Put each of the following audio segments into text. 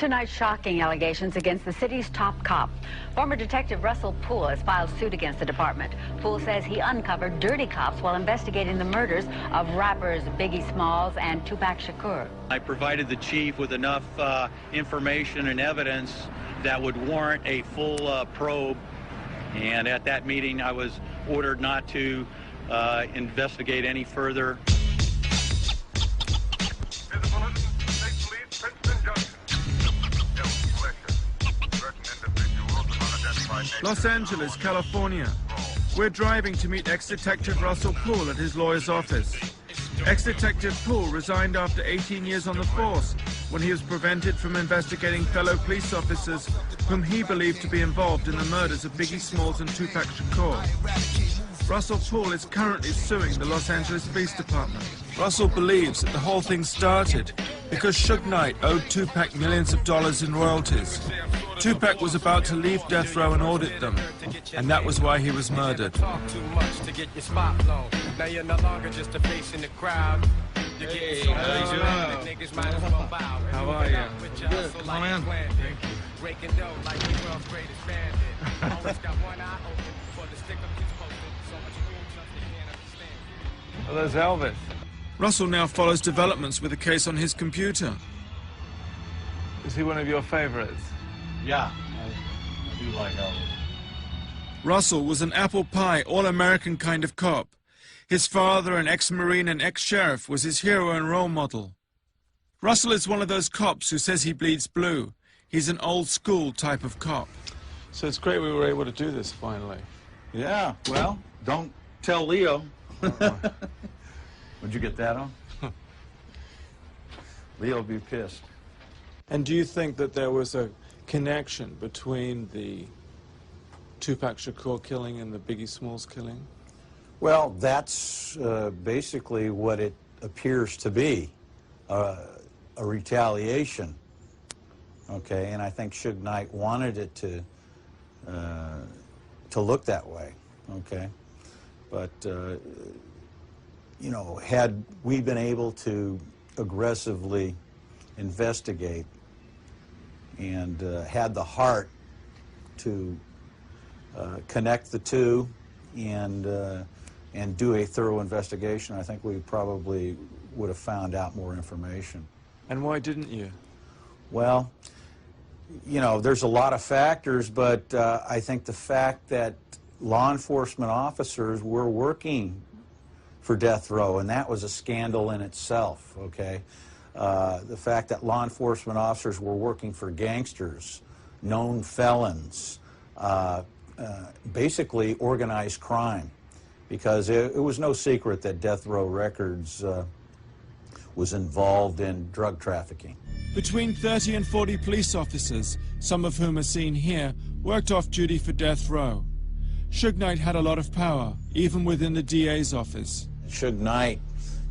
Tonight, shocking allegations against the city's top cop. Former Detective Russell Poole has filed suit against the department. Poole says he uncovered dirty cops while investigating the murders of rappers Biggie Smalls and Tupac Shakur. I provided the chief with enough information and evidence that would warrant a full probe. And at that meeting, I was ordered not to investigate any further. Los Angeles, California. We're driving to meet ex-detective Russell Poole at his lawyer's office. Ex-detective Poole resigned after 18 years on the force when he was prevented from investigating fellow police officers whom he believed to be involved in the murders of Biggie Smalls and Tupac Shakur. Russell Poole is currently suing the Los Angeles Police Department. Russell believes that the whole thing started because Suge Knight owed Tupac millions of dollars in royalties. Tupac was about to leave death row and audit them, and that was why he was murdered. Hey, how are you? Good. Come on in. Oh, there's Elvis. Russell now follows developments with a case on his computer. Is he one of your favorites? Yeah, I do like Elvis. Russell was an apple pie, all-American kind of cop. His father, an ex-Marine and ex-sheriff, was his hero and role model. Russell is one of those cops who says he bleeds blue. He's an old-school type of cop. So it's great we were able to do this finally. Yeah, well, don't tell Leo. Would you get that on? Leo will be pissed. And do you think that there was a connection between the Tupac Shakur killing and the Biggie Smalls killing? Well, that's basically what it appears to be, a retaliation. Okay, and I think Suge Knight wanted it to look that way. Okay, but you know, had we been able to aggressively investigate and had the heart to connect the two and do a thorough investigation, I think we probably would have found out more information. And why didn't you? Well, you know, there's a lot of factors, but I think the fact that law enforcement officers were working for death row, and that was a scandal in itself, okay? The fact that law enforcement officers were working for gangsters, known felons, basically organized crime, because it was no secret that Death Row Records was involved in drug trafficking. Between 30 and 40 police officers, some of whom are seen here, worked off duty for death row. Suge Knight had a lot of power, even within the DA's office. Suge Knight,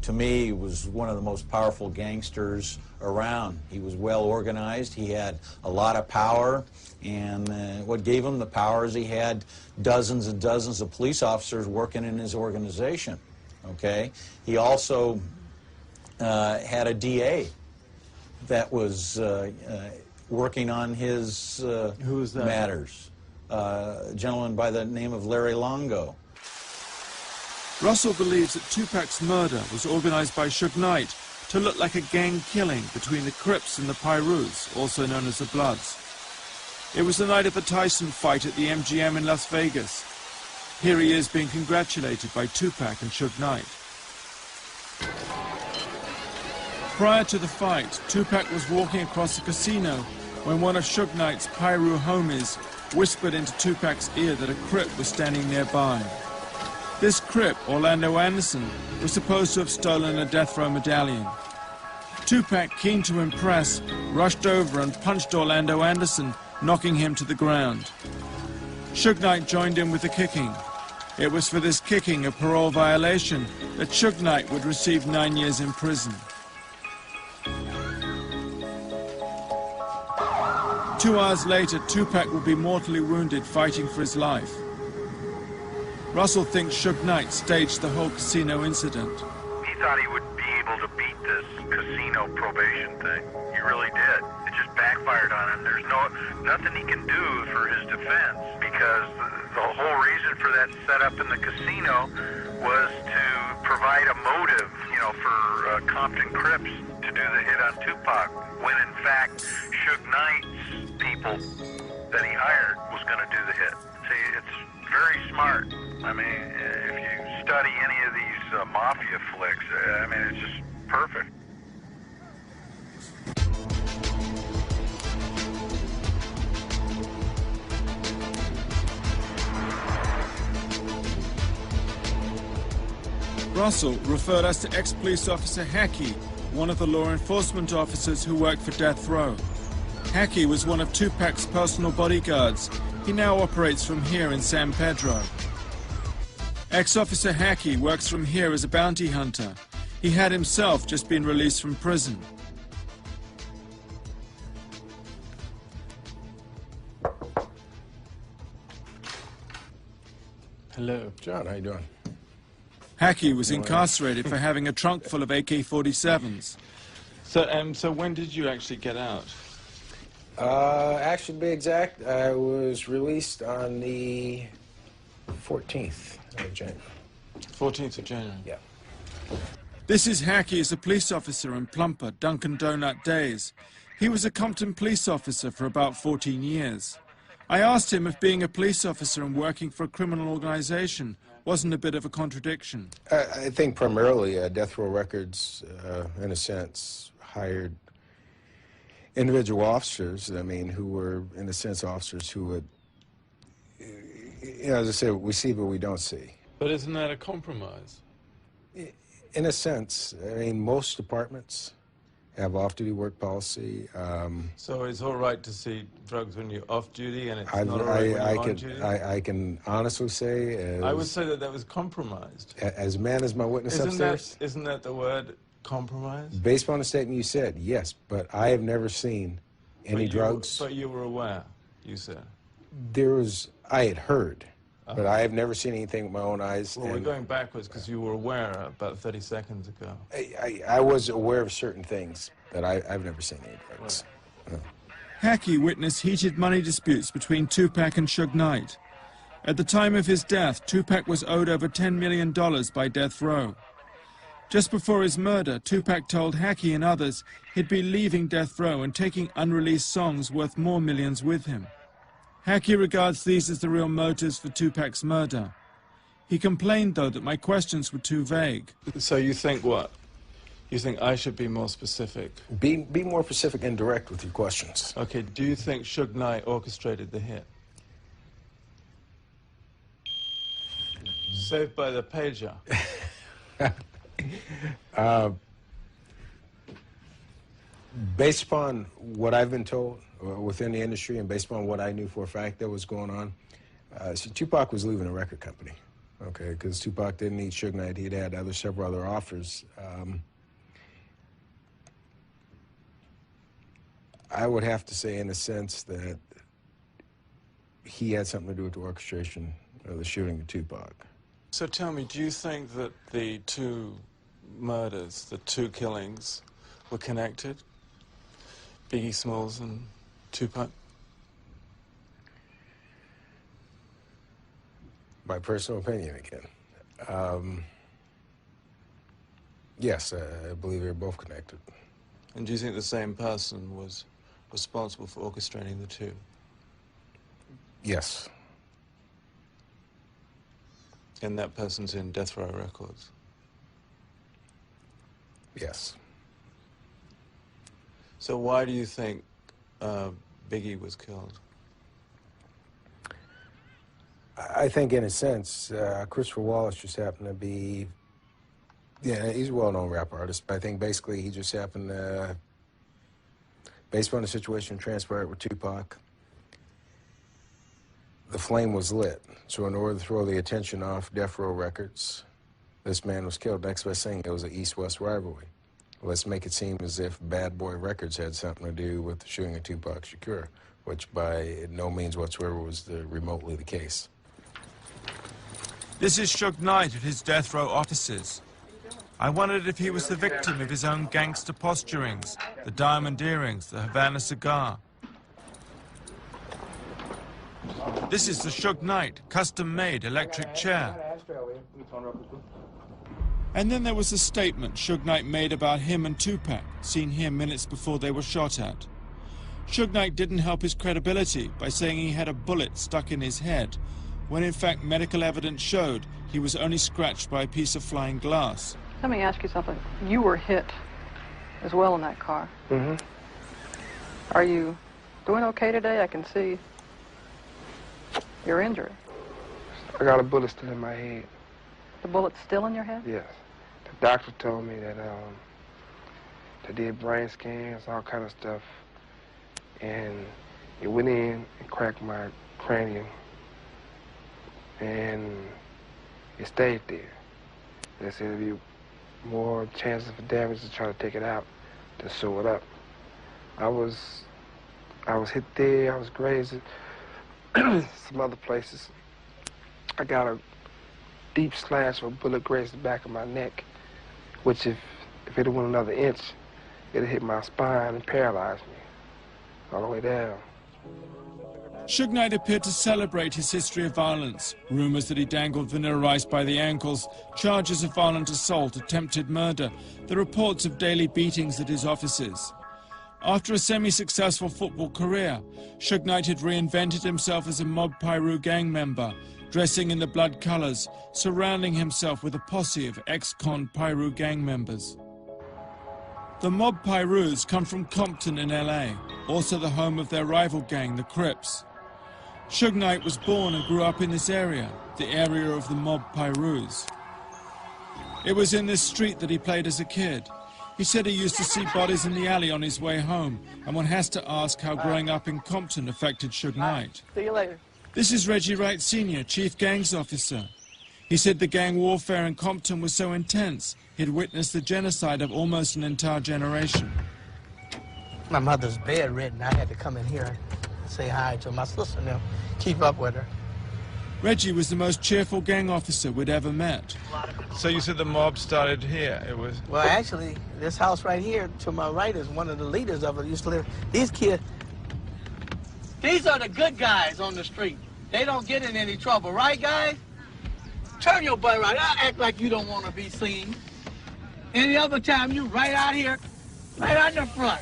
to me, was one of the most powerful gangsters around. He was well organized, he had a lot of power, and what gave him the power is he had dozens and dozens of police officers working in his organization, okay? He also had a DA that was working on his Who was that? matters, a gentleman by the name of Larry Longo. Russell believes that Tupac's murder was organized by Suge Knight to look like a gang killing between the Crips and the Pyrus, also known as the Bloods. It was the night of the Tyson fight at the MGM in Las Vegas. Here he is being congratulated by Tupac and Suge Knight. Prior to the fight, Tupac was walking across the casino when one of Suge Knight's Pyru homies whispered into Tupac's ear that a Crip was standing nearby. This Crip, Orlando Anderson, was supposed to have stolen a death row medallion. Tupac, keen to impress, rushed over and punched Orlando Anderson, knocking him to the ground. Suge Knight joined in with the kicking. It was for this kicking, a parole violation, that Suge Knight would receive 9 years in prison. 2 hours later, Tupac would be mortally wounded fighting for his life. Russell thinks Suge Knight staged the whole casino incident. He thought he would be able to beat this casino probation thing. He really did. It just backfired on him. There's nothing he can do for his defense, because the whole reason for that setup in the casino was to provide a motive, you know, for Compton Crips to do the hit on Tupac, when in fact Suge Knight's people that he hired was going to do the hit. See, it's very smart. I mean, if you study any of these mafia flicks, I mean, it's just perfect. Russell referred us to ex-police officer Hackey, one of the law enforcement officers who worked for Death Row. Hackey was one of Tupac's personal bodyguards. He now operates from here in San Pedro. Ex-officer Hackey works from here as a bounty hunter. He had himself just been released from prison. Hello. John, how you doing? Hackey was incarcerated for having a trunk full of AK-47s. So when did you actually get out? Actually, to be exact, I was released on the 14th of January. 14th of January? Yeah. This is Hackey as a police officer in Plumper, Dunkin' Donut days. He was a Compton police officer for about 14 years. I asked him if being a police officer and working for a criminal organization wasn't a bit of a contradiction. I think primarily Death Row Records, in a sense, hired individual officers, I mean, who were, in a sense, officers who would, you know, as I said, we see but we don't see. But isn't that a compromise? In a sense, I mean, most departments have off-duty work policy. So it's all right to see drugs when you're off-duty, and it's not all right when you're on-duty? I can honestly say... I would say that that was compromised. As man as my witness upstairs? Isn't that the word, compromise? Based upon the statement you said, yes, but I have never seen any drugs. But you were aware, you said? I had heard, but I have never seen anything with my own eyes. Well, we're going backwards because you were aware about 30 seconds ago. I was aware of certain things, but I've never seen any drugs. Right. Hackey witnessed heated money disputes between Tupac and Suge Knight. At the time of his death, Tupac was owed over $10 million by Death Row. Just before his murder, Tupac told Hackey and others he'd be leaving Death Row and taking unreleased songs worth more millions with him. Hackey regards these as the real motives for Tupac's murder. He complained, though, that my questions were too vague. So you think what? You think I should be more specific? Be more specific and direct with your questions. Okay, do you think Suge Knight orchestrated the hit? Saved by the pager. Based upon what I've been told within the industry and based upon what I knew for a fact that was going on, so Tupac was leaving a record company, okay, because Tupac didn't need Suge Knight. He'd had several other offers. I would have to say, in a sense, that he had something to do with the orchestration of the shooting of Tupac. So tell me, do you think that the two murders, the two killings, were connected? Biggie Smalls and Tupac? My personal opinion, again. Yes, I believe they're both connected. And do you think the same person was responsible for orchestrating the two? Yes. And that person's in Death Row Records? Yes. So why do you think Biggie was killed? I think, in a sense, Christopher Wallace just happened to be, yeah, he's a well-known rap artist, but I think basically he just happened to, based on the situation transpired with Tupac, the flame was lit. So in order to throw the attention off Death Row Records, this man was killed. Next best thing, it was an East-West rivalry. Let's make it seem as if Bad Boy Records had something to do with the shooting of Tupac Shakur, which by no means whatsoever was remotely the case. This is Suge Knight at his Death Row offices. I wondered if he was the victim of his own gangster posturings, the diamond earrings, the Havana cigar. This is the Suge Knight custom-made electric chair. And then there was a statement Suge Knight made about him and Tupac, seen here minutes before they were shot at. Suge Knight didn't help his credibility by saying he had a bullet stuck in his head, when in fact medical evidence showed he was only scratched by a piece of flying glass. Let me ask you something. You were hit as well in that car. Mm-hmm. Are you doing okay today? I can see your injury. I got a bullet still in my head. The bullet's still in your head? Yes. The doctor told me that they did brain scans, all kind of stuff, and it went in and cracked my cranium, and it stayed there. They said there'd be more chances for damage to try to take it out than sew it up. I was hit there, I was grazed some other places. I got a deep slash of a bullet grazed the back of my neck, which if it had went another inch, it'd hit my spine and paralyzed me all the way down. Suge Knight appeared to celebrate his history of violence. Rumors that he dangled vanilla rice by the ankles, charges of violent assault, attempted murder, the reports of daily beatings at his offices. After a semi-successful football career, Suge Knight had reinvented himself as a Mob Piru gang member, dressing in the blood colors, surrounding himself with a posse of ex-con Piru gang members. The Mob Pirus come from Compton in LA, also the home of their rival gang, the Crips. Suge Knight was born and grew up in this area, the area of the Mob Pirus. It was in this street that he played as a kid. He said he used to see bodies in the alley on his way home, and one has to ask how growing up in Compton affected Suge Knight. See you later. This is Reggie Wright Sr., Chief Gangs Officer. He said the gang warfare in Compton was so intense, he'd witnessed the genocide of almost an entire generation. My mother's bedridden. I had to come in here and say hi to my sister and them, keep up with her. Reggie was the most cheerful gang officer we'd ever met. So you said the mob started here? It was. Well, actually, this house right here to my right is one of the leaders of it. Used to live. These kids, these are the good guys on the street. They don't get in any trouble, right, guys? Turn your butt right. I act like you don't want to be seen. Any other time, you right out here, right out in the front.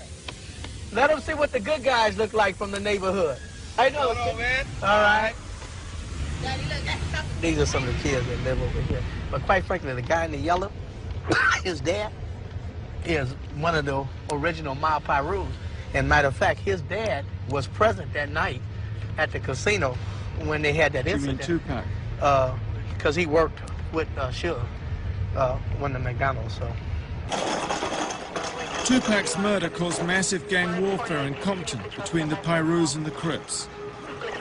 Let them see what the good guys look like from the neighborhood. How you doing, man? All right. These are some of the kids that live over here. But quite frankly, the guy in the yellow, his dad, is one of the original Mob Pirus. And matter of fact, his dad was present that night at the casino when they had that incident. You mean Tupac? Because he worked with Suge, one of the McDonald's, so. Tupac's murder caused massive gang warfare in Compton between the Pirus and the Crips.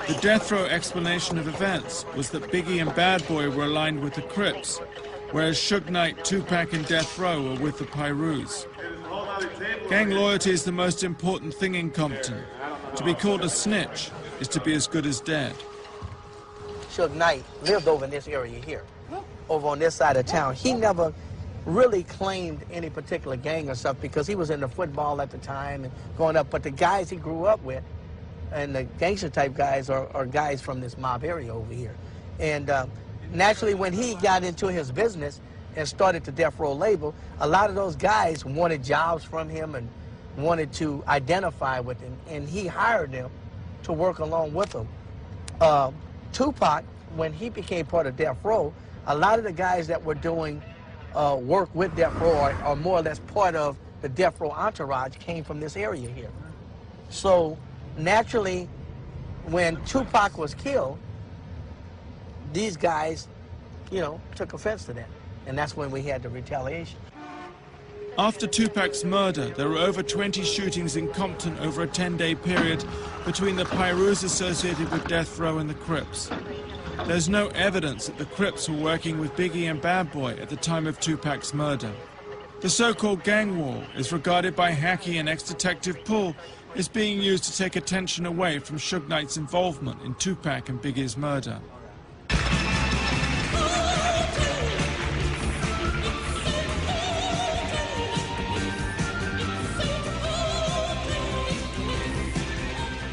The death row explanation of events was that Biggie and Bad Boy were aligned with the Crips, whereas Suge Knight, Tupac and Death Row were with the Pirus. Gang loyalty is the most important thing in Compton. To be called a snitch is to be as good as dead. Suge Knight lived over in this area here, over on this side of town. He never really claimed any particular gang or stuff because he was into football at the time and going up. But the guys he grew up with, and the gangster type guys are guys from this mob area over here. And naturally, when he got into his business and started the Death Row label, a lot of those guys wanted jobs from him and wanted to identify with him, and he hired them to work along with him. Tupac, when he became part of Death Row, a lot of the guys that were doing work with Death Row or more or less part of the Death Row entourage came from this area here. So naturally, when Tupac was killed, these guys, you know, took offense to that. And that's when we had the retaliation. After Tupac's murder, there were over 20 shootings in Compton over a 10-day period between the Pirus associated with Death Row and the Crips. There's no evidence that the Crips were working with Biggie and Bad Boy at the time of Tupac's murder. The so-called gang war is regarded by Hackey and ex-detective Pull as being used to take attention away from Suge Knight's involvement in Tupac and Biggie's murder.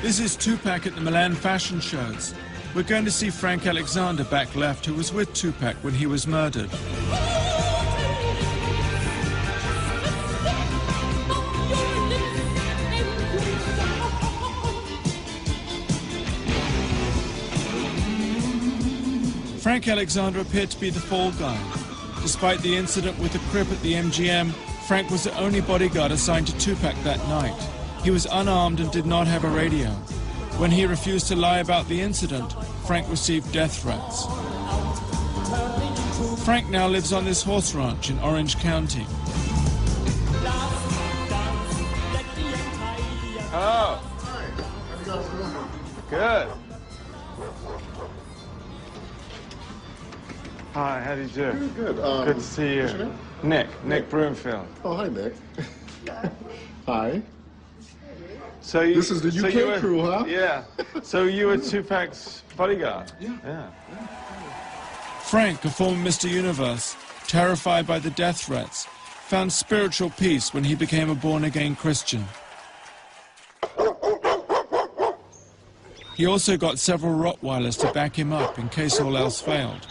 This is Tupac at the Milan fashion shows. We're going to see Frank Alexander back left, who was with Tupac when he was murdered. Frank Alexander appeared to be the fall guy. Despite the incident with the Crip at the MGM, Frank was the only bodyguard assigned to Tupac that night. He was unarmed and did not have a radio. When he refused to lie about the incident, Frank received death threats. Frank now lives on this horse ranch in Orange County. Hello. Good. Hi, how do you do? Good. Good to see you. Nick Broomfield. Oh, hi, Nick. Hi. So you, this is the UK crew, huh? Yeah. So you were Tupac's bodyguard? Yeah. Frank, a former Mr. Universe, terrified by the death threats, found spiritual peace when he became a born-again Christian. He also got several Rottweilers to back him up in case all else failed.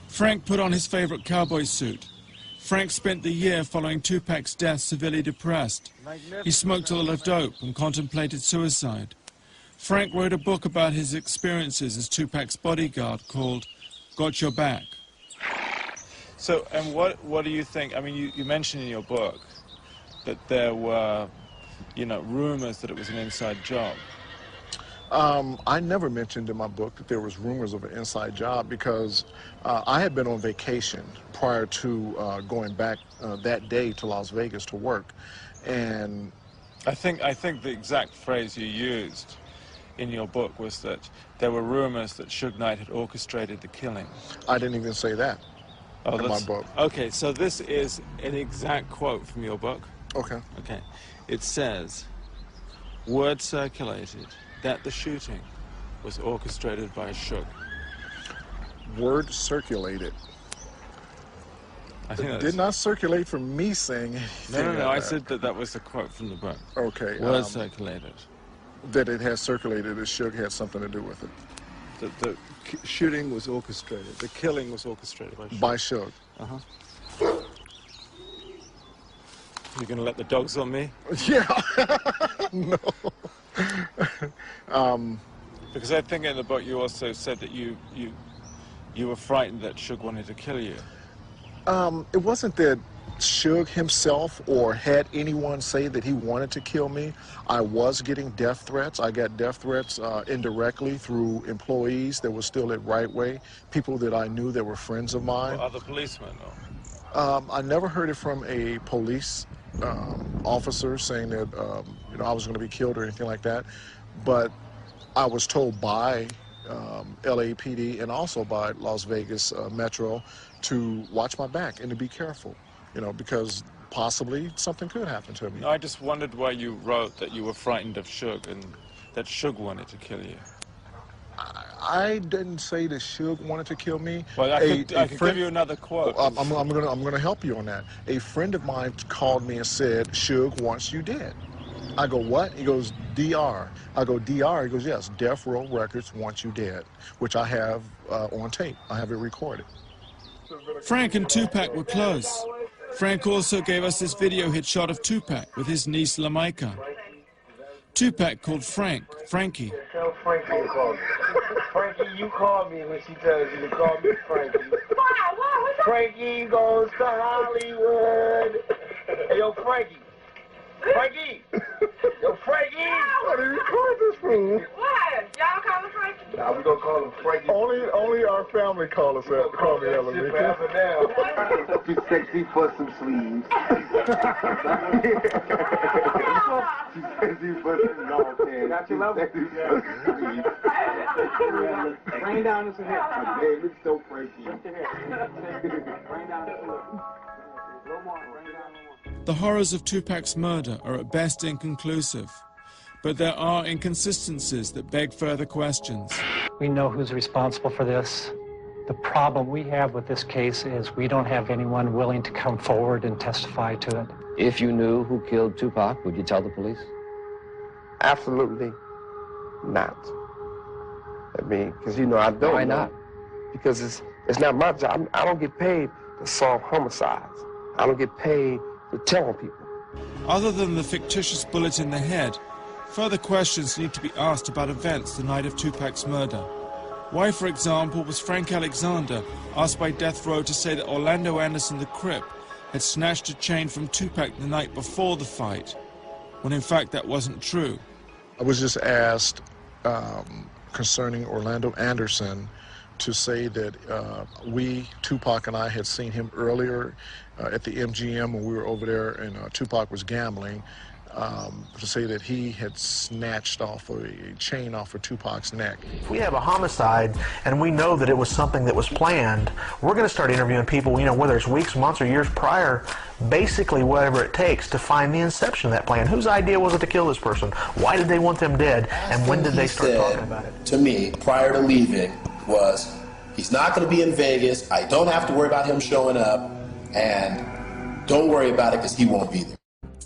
Frank put on his favorite cowboy suit. Frank spent the year following Tupac's death severely depressed. He smoked a lot of dope and contemplated suicide. Frank wrote a book about his experiences as Tupac's bodyguard called Got Your Back. So, and what do you think? I mean, you mentioned in your book that there were, rumors that it was an inside job. I never mentioned in my book that there was rumors of an inside job because I had been on vacation prior to going back that day to Las Vegas to work, and I think the exact phrase you used in your book was that there were rumors that Suge Knight had orchestrated the killing. I didn't even say that in my book. Okay, so this is an exact quote from your book. Okay. Okay. It says, word circulated that the shooting was orchestrated by Suge. Word circulated. I think it did not circulate from me saying anything. No, I said that was the quote from the book. Okay. Word circulated. That it has circulated that Suge had something to do with it. The shooting was orchestrated. The killing was orchestrated by Suge. By Suge. Uh-huh. You're going to let the dogs on me? Yeah. No. Because I think in the book you also said that you were frightened that Suge wanted to kill you. It wasn't that Suge himself or had anyone say that he wanted to kill me. I was getting death threats. I got death threats indirectly through employees that were still at Right Way, people that I knew that were friends of mine. Or other policemen? I never heard it from a police officer saying that I was going to be killed or anything like that, but I was told by LAPD and also by Las Vegas Metro to watch my back and to be careful, because possibly something could happen to me. No, I just wondered why you wrote that you were frightened of Suge and that Suge wanted to kill you. I didn't say that Suge wanted to kill me. Well, I could give you another quote. I'm gonna help you on that. A friend of mine called me and said, Suge wants you dead. I go, what? He goes, DR. I go, DR? He goes, yes, Death Row Records wants you dead, which I have on tape. I have it recorded. Frank and Tupac were close. Frank also gave us this video hit shot of Tupac with his niece Lamaika. Tupac called Frank Frankie. Tell Frankie to call me. Frankie, you call me when she tells you to call me Frankie. Why? Frankie goes to Hollywood. Hey, yo, Frankie. Frankie! Yo, Frankie! What are you calling this fool? What? Y'all call him Frankie? Nah, we gonna call him Frankie. Only our family call us that. Call me Ellen. Be sexy for some sleeves. Sexy for some nonsense. Got your level? Rain down this head. Hey, look so Frankie. Rain down this head. The horrors of Tupac's murder are at best inconclusive, but there are inconsistencies that beg further questions. We know who's responsible for this. The problem we have with this case is we don't have anyone willing to come forward and testify to it. If you knew who killed Tupac, would you tell the police? Absolutely not. I mean, because, you know, I don't Why know. not? Because it's not my job. I don't get paid to solve homicides. I don't get paid to tell on people. Other than the fictitious bullet in the head, further questions need to be asked about events the night of Tupac's murder. Why, for example, was Frank Alexander asked by death row to say that Orlando Anderson the Crip had snatched a chain from Tupac the night before the fight, when in fact that wasn't true? I was just asked concerning Orlando Anderson to say that Tupac and I had seen him earlier at the MGM when we were over there and Tupac was gambling, to say that he had snatched off a chain off of Tupac's neck. If we have a homicide and we know that it was something that was planned, we're going to start interviewing people, you know, whether it's weeks, months, or years prior, basically whatever it takes to find the inception of that plan. Whose idea was it to kill this person? Why did they want them dead? And when did they start talking about it? To me, prior to leaving, was he's not going to be in Vegas. I don't have to worry about him showing up, and don't worry about it because he won't be there.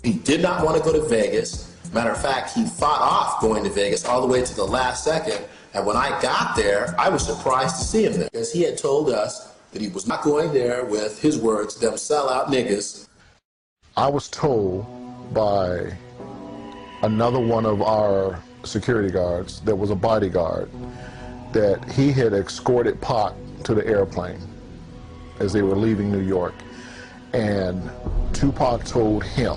He did not want to go to Vegas. Matter of fact, he fought off going to Vegas all the way to the last second. And when I got there, I was surprised to see him there because he had told us that he was not going there with, his words, them sellout niggas. I was told by another one of our security guards that was a bodyguard that he had escorted Pac to the airplane as they were leaving New York. And Tupac told him,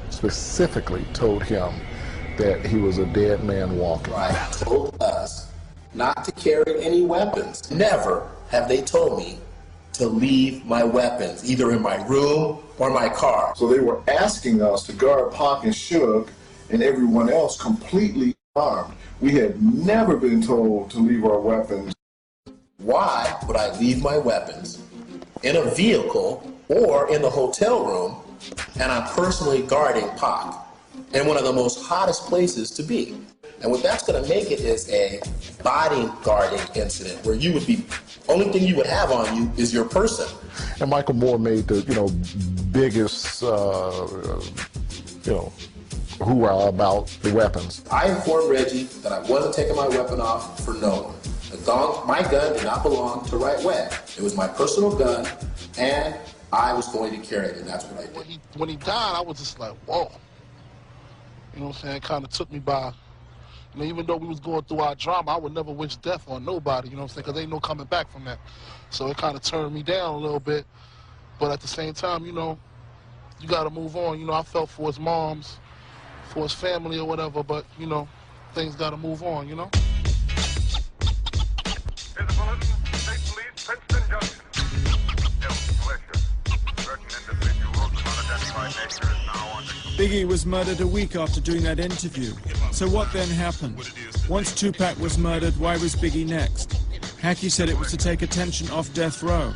specifically told him, that he was a dead man walking. Right. Told us not to carry any weapons. Never have they told me to leave my weapons, either in my room or my car. So they were asking us to guard Pac and Suge and everyone else completely armed. We had never been told to leave our weapons. Why would I leave my weapons in a vehicle or in the hotel room, and I'm personally guarding Pac in one of the most hottest places to be? And what that's going to make it is a bodyguarding incident where you would be, only thing you would have on you is your person. And Michael Moore made the, biggest, hoorah about the weapons. I informed Reggie that I wasn't taking my weapon off for no one. My gun did not belong to Right Way. It was my personal gun, and I was going to carry it, and that's what I did. When he died, I was just like, whoa. You know what I'm saying? It kind of took me by, even though we was going through our drama, I would never wish death on nobody, you know what I'm saying? Because ain't no coming back from that. So it kind of turned me down a little bit. But at the same time, you got to move on. I felt for his moms, for his family or whatever, but, things got to move on, Biggie was murdered a week after doing that interview. So what then happened? Once Tupac was murdered, why was Biggie next? Hackey said it was to take attention off death row.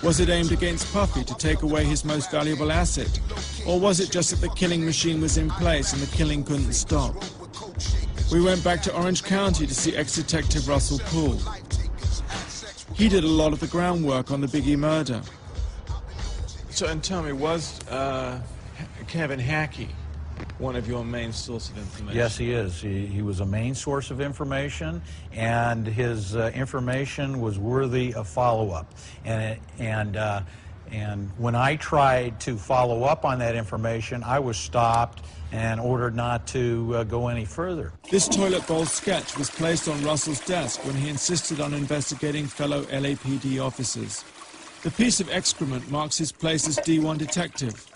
Was it aimed against Puffy to take away his most valuable asset? Or was it just that the killing machine was in place and the killing couldn't stop? We went back to Orange County to see ex-detective Russell Poole. He did a lot of the groundwork on the Biggie murder. So, and tell me, was Kevin Hackey one of your main source of information? Yes, he is. He was a main source of information, and his information was worthy of follow-up. And when I tried to follow up on that information, I was stopped and ordered not to go any further. This toilet bowl sketch was placed on Russell's desk when he insisted on investigating fellow LAPD officers. The piece of excrement marks his place as D1 detective.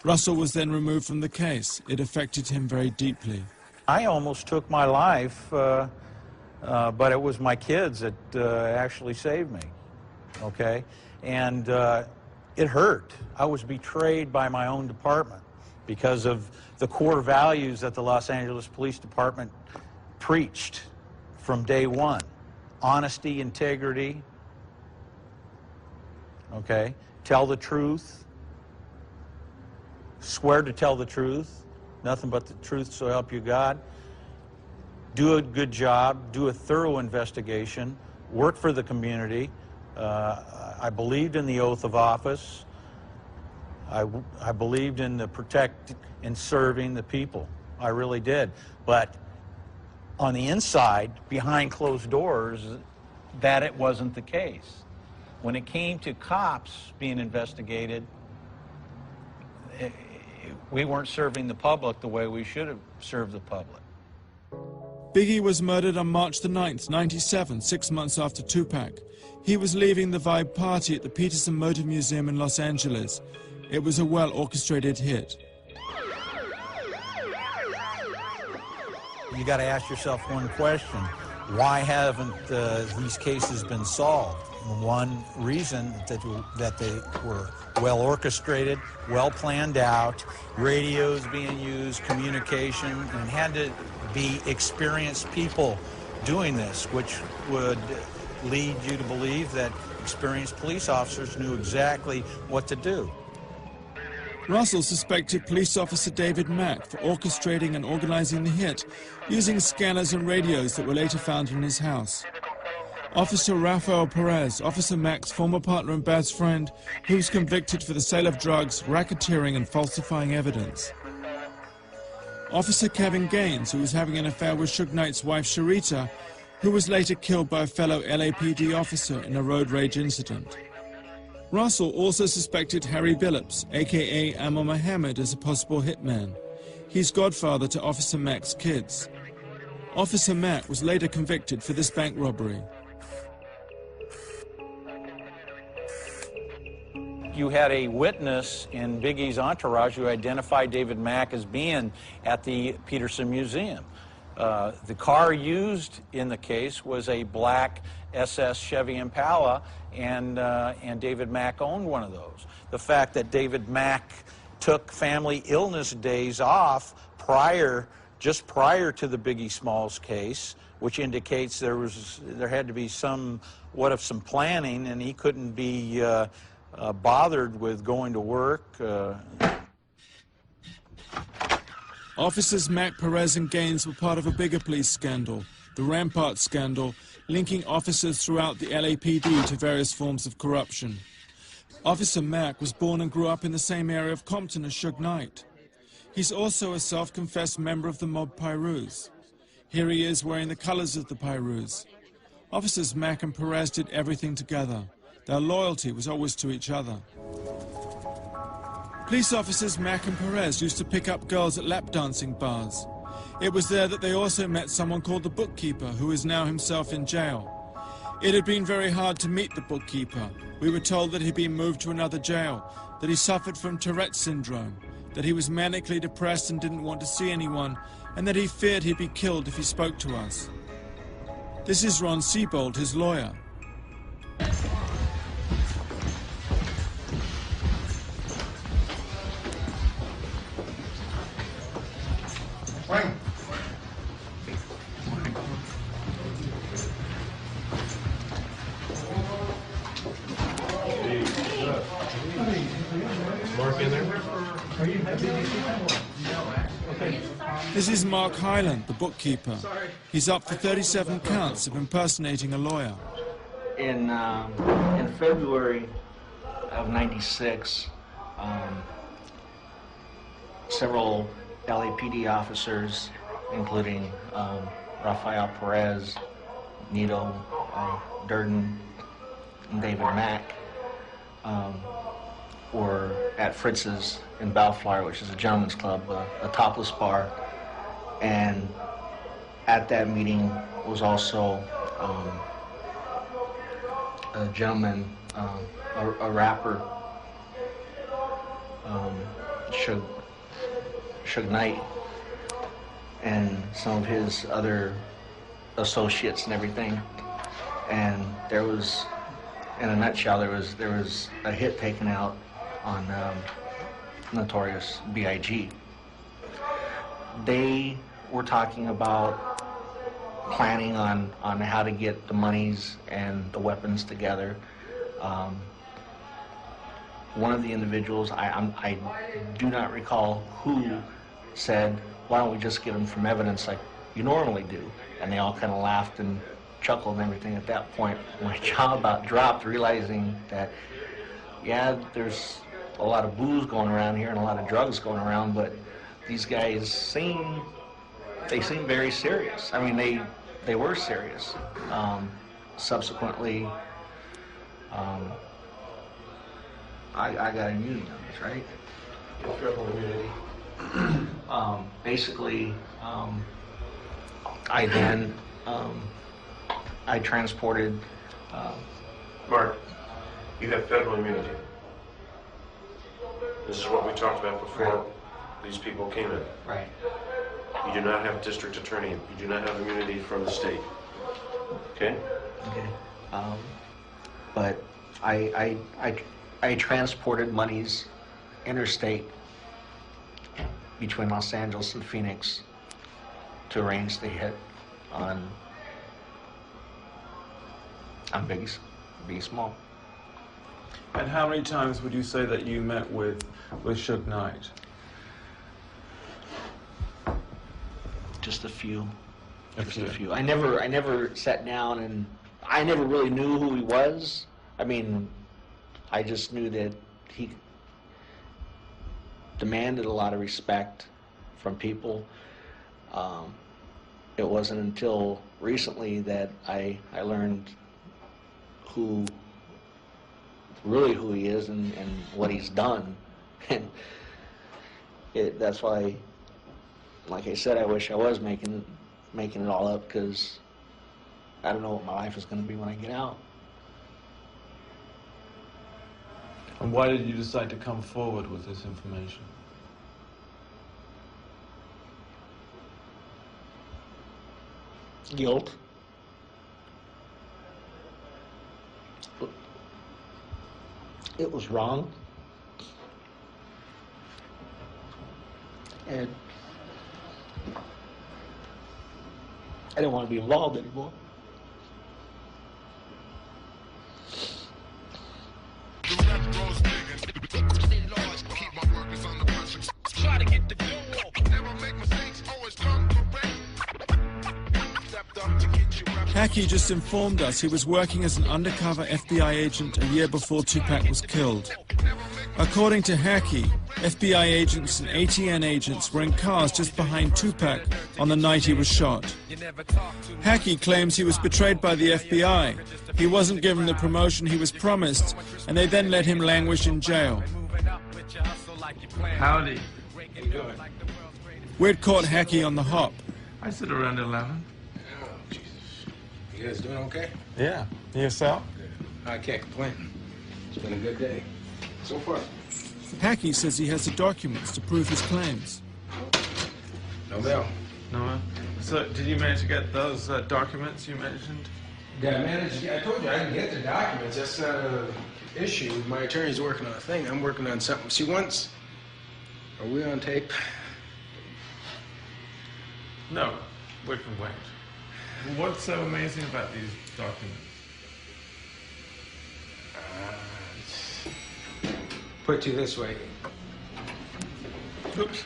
Russell was then removed from the case. It affected him very deeply. I almost took my life, but it was my kids that actually saved me, okay? And it hurt. I was betrayed by my own department because of the core values that the Los Angeles Police Department preached from day one. Honesty, integrity, okay? Tell the truth. Swear to tell the truth, nothing but the truth, so help you God. Do a good job, do a thorough investigation, worked for the community. I believed in the oath of office. I believed in the protect and serving the people. I really did. But on the inside, behind closed doors, that it wasn't the case. When it came to cops being investigated, we weren't serving the public the way we should have served the public. Biggie was murdered on March the 9th, 97, 6 months after Tupac. He was leaving the Vibe party at the Peterson Motor Museum in Los Angeles. It was a well-orchestrated hit. You got to ask yourself one question. Why haven't these cases been solved? One reason that they were well orchestrated, well planned out, radios being used, communication, and had to be experienced people doing this, which would lead you to believe that experienced police officers knew exactly what to do. Russell suspected police officer David Mack for orchestrating and organizing the hit, using scanners and radios that were later found in his house. Officer Rafael Perez, Officer Mack's former partner and best friend, who was convicted for the sale of drugs, racketeering and falsifying evidence. Officer Kevin Gaines, who was having an affair with Suge Knight's wife Sharita, who was later killed by a fellow LAPD officer in a road rage incident. Russell also suspected Harry Billups, a.k.a. Ammar Mohammed, as a possible hitman. He's godfather to Officer Mack's kids. Officer Mack was later convicted for this bank robbery. You had a witness in Biggie's entourage who identified David Mack as being at the Peterson Museum. The car used in the case was a black SS Chevy Impala, and David Mack owned one of those. The fact that David Mack took family illness days off just prior to the Biggie Smalls case, which indicates there had to be some planning, and he couldn't be bothered with going to work. Officers Mack, Perez and Gaines were part of a bigger police scandal, the Rampart scandal, linking officers throughout the LAPD to various forms of corruption. Officer Mack was born and grew up in the same area of Compton as Suge Knight. He's also a self-confessed member of the mob Pyrus. Here he is wearing the colors of the Pyrus. Officers Mack and Perez did everything together. Their loyalty was always to each other. Police officers Mack and Perez used to pick up girls at lap dancing bars. It was there that they also met someone called the bookkeeper, who is now himself in jail. It had been very hard to meet the bookkeeper. We were told that he'd been moved to another jail, that he suffered from Tourette's syndrome, that he was manically depressed and didn't want to see anyone, and that he feared he'd be killed if he spoke to us. This is Ron Siebold, his lawyer. This is Mark Hyland, the bookkeeper. He's up for 37 counts of impersonating a lawyer. In February of '96, several LAPD officers, including Rafael Perez, Nito Durden, and David Mack, were at Fritz's in Bellflower, which is a gentleman's club, a topless bar. And at that meeting was also a gentleman, a rapper, Suge Knight, and some of his other associates and everything. And there was, in a nutshell, there was a hit taken out on Notorious B.I.G. They were talking about planning on how to get the monies and the weapons together. One of the individuals, I do not recall who, said, "Why don't we just get them from evidence like you normally do?" And they all kind of laughed and chuckle and everything at that point. My jaw about dropped, realizing that, yeah, there's a lot of booze going around here and a lot of drugs going around, but these guys seem very serious. I mean, they were serious. Subsequently, I got immunity on this, right? Federal immunity. Basically, I then I transported. Mark, you have federal immunity. This is what we talked about before these people came in. Right. You do not have district attorney. You do not have immunity from the state. Okay? Okay. But I transported monies interstate between Los Angeles and Phoenix to arrange the hit on Biggie Small. And how many times would you say that you met with Suge Knight? Just a few. Just a few. I never sat down, and I never really knew who he was. I mean, I just knew that he demanded a lot of respect from people. It wasn't until recently that I learned who he is and what he's done. And that's why, like I said, I wish I was making it all up, because I don't know what my life is going to be when I get out. And why did you decide to come forward with this information? Guilt. It was wrong. And I didn't want to be involved anymore. Hackey just informed us he was working as an undercover FBI agent a year before Tupac was killed. According to Hackey, FBI agents and ATN agents were in cars just behind Tupac on the night he was shot. Hackey claims he was betrayed by the FBI. He wasn't given the promotion he was promised, and they then let him languish in jail. Howdy. How you doing? We'd caught Hackey on the hop. I sit around 11. Oh, Jesus. You guys doing okay? Yeah. Yourself? I can't complain. It's been a good day so far. Hackey says he has the documents to prove his claims. No mail. No. So, did you manage to get those documents you mentioned? Yeah, I managed. I told you I can get the documents. That's not an issue. My attorney's working on a thing. I'm working on something. See, once. Are we on tape? No. We can wait. What's so amazing about these documents? Put it to you this way. Oops.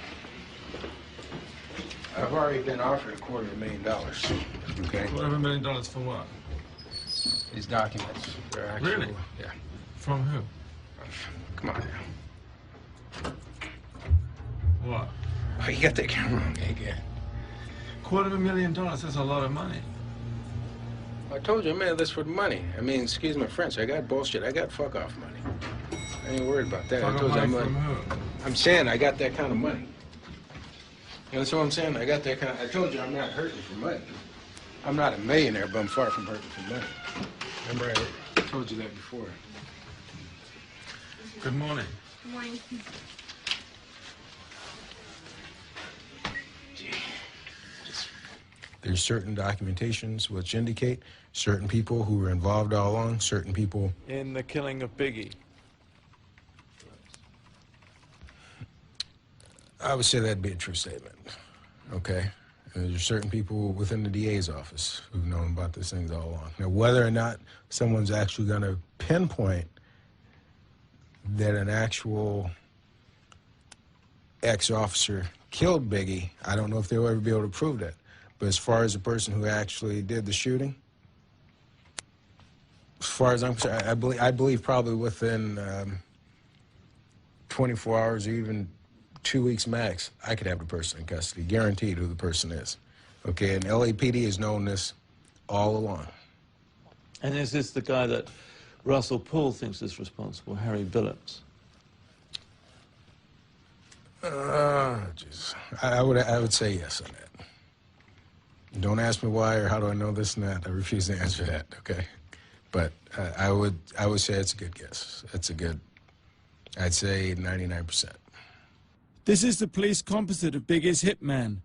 I've already been offered $250,000. Okay. $250,000 for what? These documents. They're actual, Really? Yeah. From who? Come on now. What? Oh, you got that camera wrong again. $250,000, that's a lot of money. I told you I made this for money. I mean, excuse my French, I got bullshit. I got fuck off money. I ain't worried about that. Fuck I told off you money from who? I'm saying I got that kind of money. You know what I'm saying? I got that kind of, I told you I'm not hurting for money. I'm not a millionaire, but I'm far from hurting for money. Remember I told you that before. Good morning. Good morning. There's certain documentations which indicate certain people who were involved all along, certain people... In the killing of Biggie. I would say that'd be a true statement, okay? And there's certain people within the DA's office who've known about these things all along. Now, whether or not someone's actually going to pinpoint that an actual ex-officer killed Biggie, I don't know if they'll ever be able to prove that. But as far as the person who actually did the shooting, As far as I'm concerned, I believe probably within 24 hours or even 2 weeks max, I could have the person in custody, guaranteed who the person is. Okay, and LAPD has known this all along. And is this the guy that Russell Poole thinks is responsible, Harry Billups? Jeez. I would say yes on that. Don't ask me why or how do I know this and that. I refuse to answer that, okay? But I would say it's a good guess. It's a good, I'd say 99%. This is the police composite of Biggie's hitman.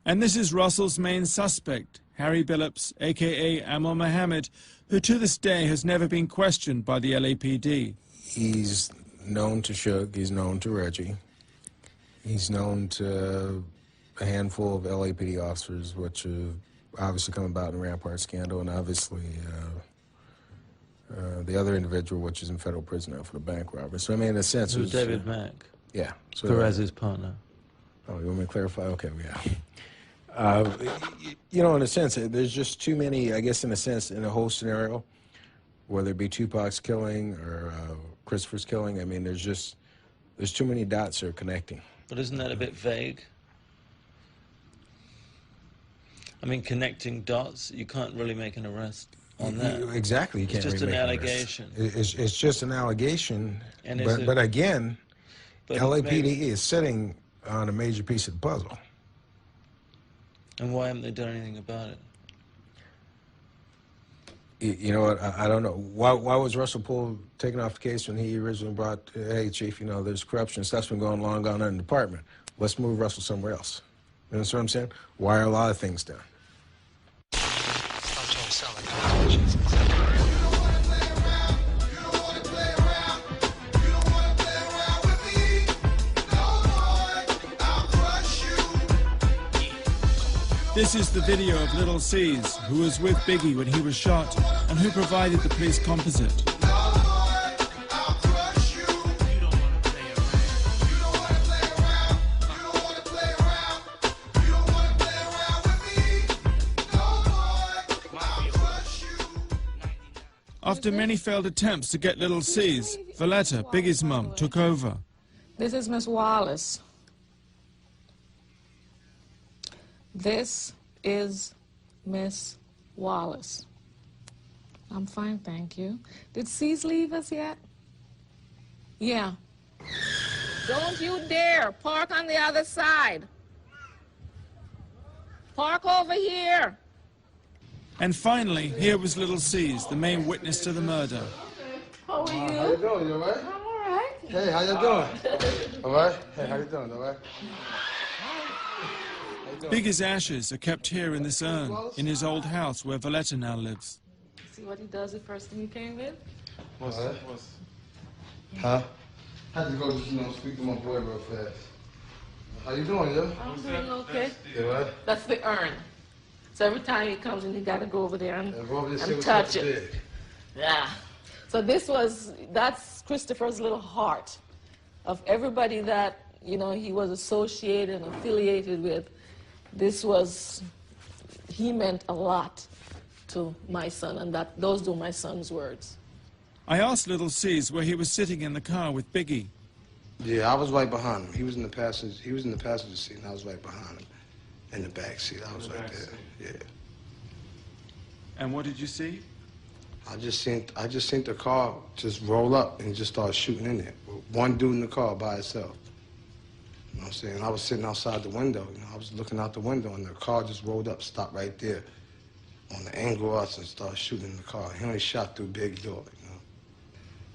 And this is Russell's main suspect, Harry Billups, a.k.a. Amal Mohammed, who to this day has never been questioned by the LAPD. He's known to Suge, he's known to Reggie, he's known to a handful of LAPD officers, which have obviously come about in the Rampart scandal, and obviously the other individual, which is in federal prison now for the bank robbery. So, I mean, in a sense... Who's David Mack? Yeah. So, Perez's partner. Oh, you want me to clarify? Okay, yeah. You know, in a sense, there's just too many, I guess, in a sense, in a whole scenario, whether it be Tupac's killing or Christopher's killing, I mean, there's too many dots that are connecting. But isn't that a bit vague? I mean, connecting dots, you can't really make an arrest on that. Exactly, you can't It's just really an make allegation. It's just an allegation, And but again, LAPD maybe, is sitting on a major piece of the puzzle. And why haven't they done anything about it? You know what, I don't know. Why was Russell Poole taken off the case when he originally brought, hey, Chief, you know, there's corruption, stuff's been going on in the department. Let's move Russell somewhere else. You know what I'm saying? Why are a lot of things done? This is the video of Little C's, who was with Biggie when he was shot and who provided the police composite. After many failed attempts to get Little C's, Valletta, Biggie's mum, took over. This is Miss Wallace. This is Miss Wallace. I'm fine, thank you. Did C's leave us yet? Yeah. Don't you dare park on the other side. Park over here. And finally, here was Little C's, the main witness to the murder. How are you? How you doing? You all right? I'm all right. Hey, how you doing? All right? Hey, how you doing? All right? Biggie's ashes are kept here in this urn, in his old house where Valletta now lives. See what he does the first thing he came with? What's that? Huh? I had to go just, you know, speak to my boy real fast. How you doing, yo? I'm doing okay. You all right? That's the urn. So every time he comes in, you got to go over there and touch it. Yeah. So that's Christopher's little heart of everybody that, you know, he was associated and affiliated with. He meant a lot to my son, and those were my son's words. I asked Little C's where he was sitting in the car with Biggie. Yeah, I was right behind him. He was in the passenger seat, and I was right behind him in the back seat. I was right there. Yeah. And what did you see? I just seen the car just roll up and just start shooting in there. One dude in the car by himself. You know what I'm saying? I was sitting outside the window. You know, I was looking out the window, and the car just rolled up, stopped right there on the angle of us, and started shooting in the car. He only shot through Big Door.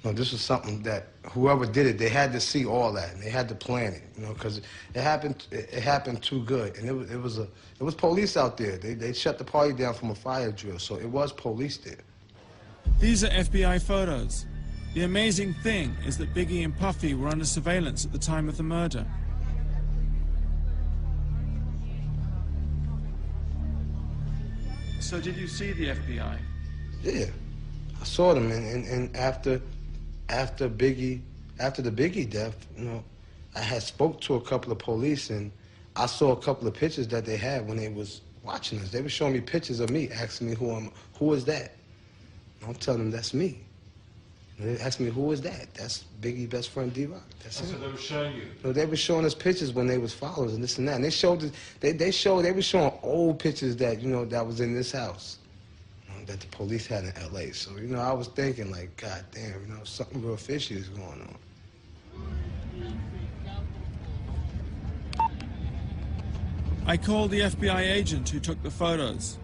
No, this was something that whoever did it, they had to see all that, and they had to plan it, you know, because it happened too good, and it was police out there. They shut the party down from a fire drill, so it was police there. These are FBI photos. The amazing thing is that Biggie and Puffy were under surveillance at the time of the murder. So did you see the FBI? Yeah, I saw them, and after the Biggie death, you know, I had spoke to a couple of police, and I saw a couple of pictures that they had when they was watching us. They were showing me pictures of me, asking me who is that. You know I'm telling them that's me. And they asked me, who is that? That's Biggie's best friend, D-Rock. That's him. So they were showing you? So they were showing us pictures when they was followers and this and that. And they showed, they were showing old pictures that, you know, that was in this house, you know, that the police had in L.A. So, you know, I was thinking, like, God damn, you know, something real fishy is going on. I called the FBI agent who took the photos.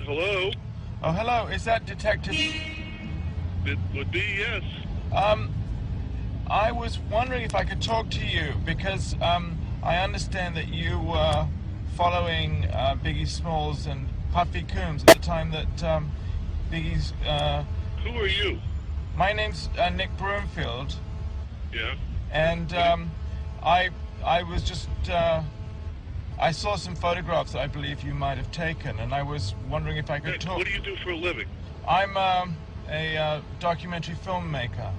Hello? Oh, hello. Is that Detective? It would be, yes. I was wondering if I could talk to you because I understand that you were following Biggie Smalls and Puffy Coombs at the time that Biggie's... Who are you? My name's Nick Broomfield. Yeah? And I was just... I saw some photographs that I believe you might have taken, and I was wondering if I could talk... What do you do for a living? I'm a documentary filmmaker.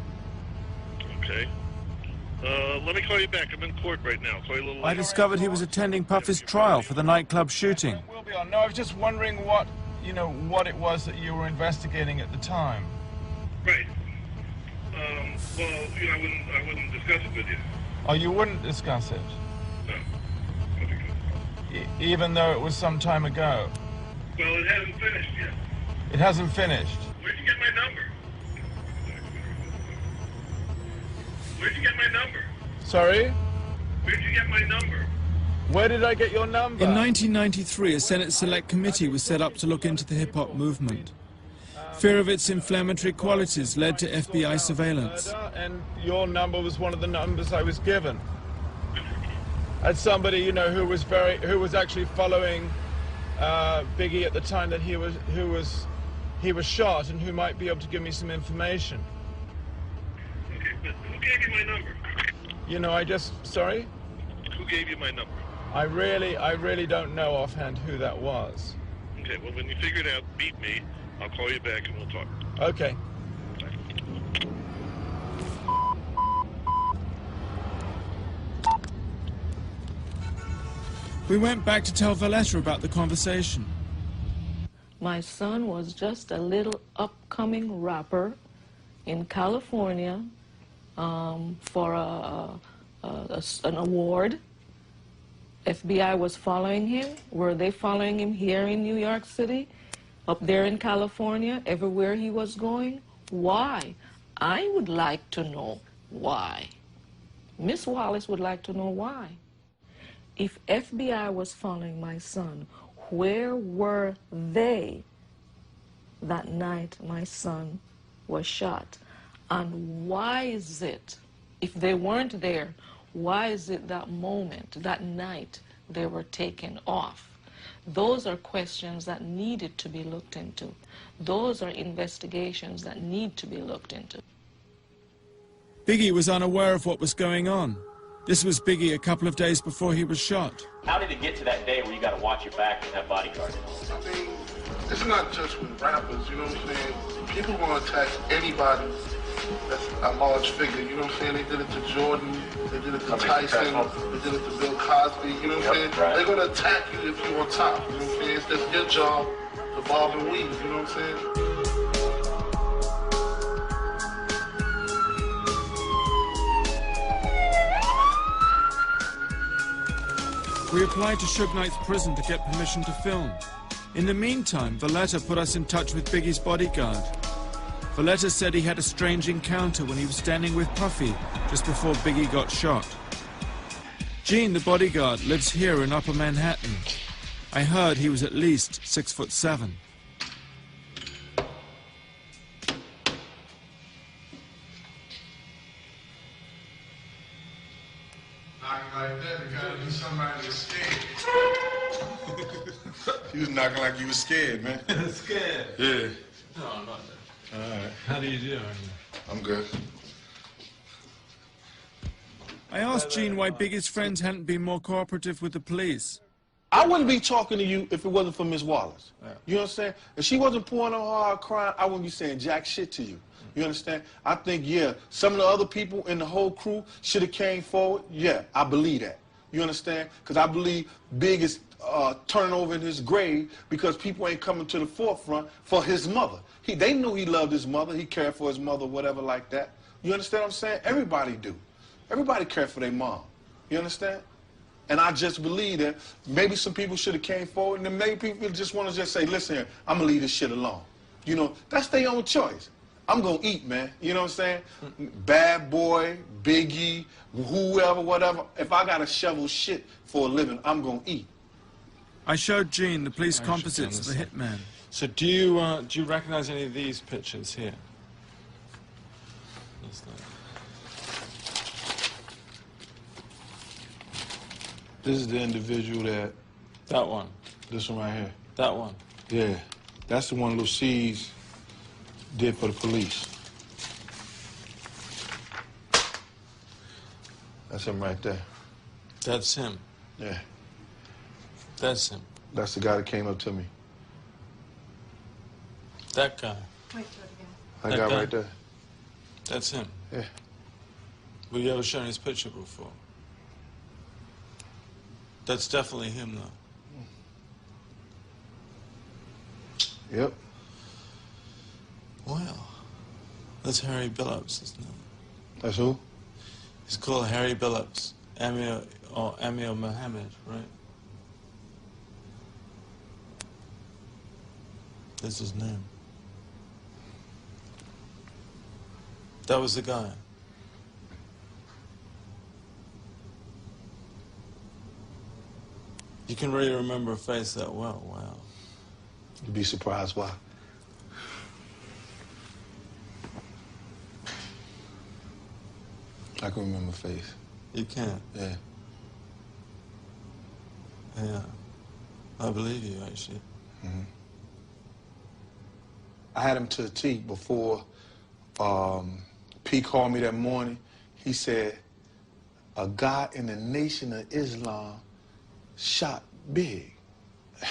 Okay. Let me call you back. I'm in court right now. Call you a little later. I discovered he was attending Puffy's trial for the nightclub shooting. No, I was just wondering what, you know, what it was that you were investigating at the time. Right. Well, you know, I wouldn't discuss it with you. Oh, you wouldn't discuss it? No. Even though it was some time ago? Well, it hasn't finished yet. It hasn't finished? Where'd you get my number? Where'd you get my number? Sorry? Where'd you get my number? Where did I get your number? In 1993, a Senate Select Committee was set up to look into the hip-hop movement. Fear of its inflammatory qualities led to FBI surveillance. And your number was one of the numbers I was given. As somebody, you know, who was actually following Biggie at the time that he was shot, and who might be able to give me some information. Okay, but who gave you my number? You know, sorry? Who gave you my number? I really don't know offhand who that was. Okay, well, when you figure it out, beat me. I'll call you back and we'll talk. Okay. We went back to tell Valletta about the conversation. My son was just a little upcoming rapper in California for an award. FBI was following him. Were they following him here in New York City? Up there in California, everywhere he was going? Why? I would like to know why. Miss Wallace would like to know why. If FBI was following my son, where were they that night my son was shot? And why is it, if they weren't there, why is it that moment, that night, they were taken off? Those are questions that needed to be looked into. Those are investigations that need to be looked into. Biggie was unaware of what was going on. This was Biggie a couple of days before he was shot. How did it get to that day where you got to watch your back and have bodyguards? I mean, it's not just with rappers, you know what I'm saying? People want to attack anybody that's a large figure, you know what I'm saying? They did it to Jordan, they did it to Tyson, they did it to Bill Cosby, you know what I'm saying? Right. They're going to attack you if you're on top, you know what I'm saying? It's just your job to bob and weave, you know what I'm saying? We applied to Suge Knight's prison to get permission to film. In the meantime, Valletta put us in touch with Biggie's bodyguard. Valletta said he had a strange encounter when he was standing with Puffy just before Biggie got shot. Gene, the bodyguard, lives here in Upper Manhattan. I heard he was at least 6'7". Knocking like that, you gotta be somebody that's scared. You was knocking like you was scared, man. Scared? Yeah. No, I'm not. All right. How do you do? I'm good. I asked Gene why Biggie's friends hadn't been more cooperative with the police. I wouldn't be talking to you if it wasn't for Miss Wallace. Yeah. You understand? If she wasn't pouring on hard crying, I wouldn't be saying jack shit to you. You understand? I think, yeah, some of the other people in the whole crew should have came forward. Yeah, I believe that. You understand? Because I believe Big is turning over in his grave because people ain't coming to the forefront for his mother. They knew he loved his mother. He cared for his mother, whatever like that. You understand what I'm saying? Everybody do. Everybody care for their mom. You understand? And I just believe that maybe some people should have came forward, and then maybe people just want to just say, listen here, I'm going to leave this shit alone. You know, that's their own choice. I'm going to eat, man. You know what I'm saying? Bad Boy, Biggie, whoever, whatever. If I got to shovel shit for a living, I'm going to eat. I showed Gene the police composites of the hitman. So do you recognize any of these pictures here? This is the individual that... That one? This one right here. That one? Yeah. That's the one Lucy's did for the police. That's him right there. That's him? Yeah. That's him? That's the guy that came up to me. That guy? That guy right there. That's him? Yeah. Were you ever shown his picture before? That's definitely him, though. Yep. Well, that's Harry Billups, isn't it? That's who? He's called Harry Billups. Amir Mohammed, right? That's his name. That was the guy. You can really remember a face that well. Wow. You'd be surprised why. I can remember a face. You can? Yeah. Yeah. I believe you, actually. Mm-hmm. I had him to a T before P called me that morning. He said, a guy in the Nation of Islam shot Big.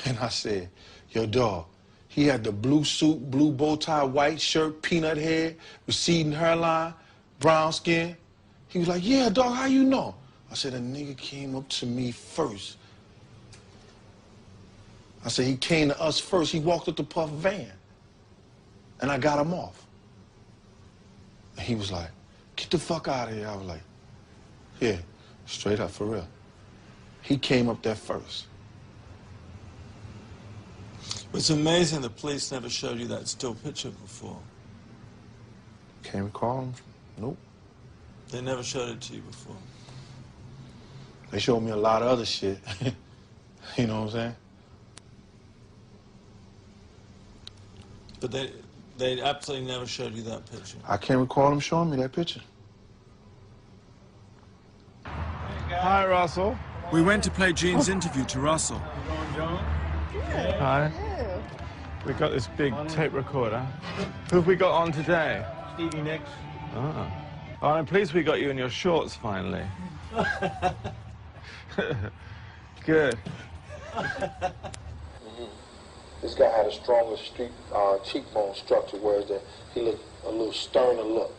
And I said, yo, dog, he had the blue suit, blue bow tie, white shirt, peanut head, receding hairline, brown skin. He was like, yeah, dog, how you know? I said, a nigga came up to me first. I said, he came to us first. He walked up the Puff van. And I got him off. And he was like, get the fuck out of here. I was like, yeah, straight up, for real. He came up there first. It's amazing the police never showed you that still picture before. Can't recall him? Nope. They never showed it to you before. They showed me a lot of other shit. You know what I'm saying? But they absolutely never showed you that picture. I can't recall them showing me that picture. Hi, Russell. We went to play Gene's interview to Russell. Hi. We got this big tape recorder. Who have we got on today? Stevie Nicks. Oh, I'm pleased we got you in your shorts finally. Good. This guy had a stronger cheekbone structure, whereas he looked a little sterner look.